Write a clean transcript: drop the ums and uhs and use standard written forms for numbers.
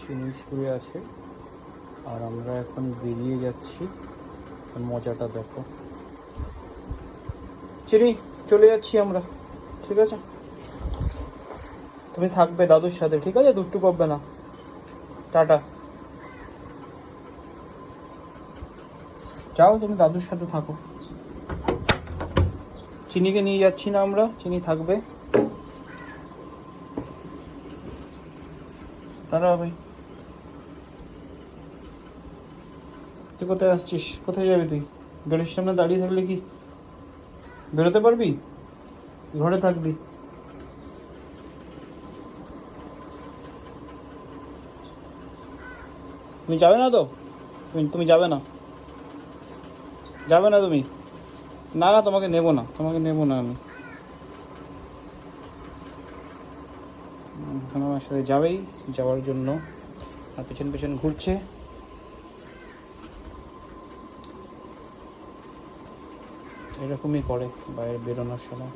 চিনি শুয়ে আছে আর আমরা এখন বেরিয়ে যাচ্ছি। মজাটা দেখো, চিনি চলে যাচ্ছি আমরা, ঠিক আছে? তুমি থাকবে দাদুর সাথে, ঠিক আছে? দুট্টু করবে না। টাটা। যাও, তুমি দাদুর সাথে থাকো। চিনিকে নিয়ে যাচ্ছি না আমরা, চিনি থাকবে। তারা ভাই, তুই কোথায় আসছিস? কোথায় যাবি তুই? গেটের সামনে দাঁড়িয়ে থাকলে কি বেরোতে পারবি? ঘরে থাকবি। তুমি যাবে না তো? তুমি যাবে না? যাবে না তুমি? না না, তোমাকে নেব না, তোমাকে নেব না আমি। এখন আমার সাথে যাবেই, যাওয়ার জন্য আর পেছন পেছন ঘুরছে। এরকমই করে বাইরে বেরোনোর সময়।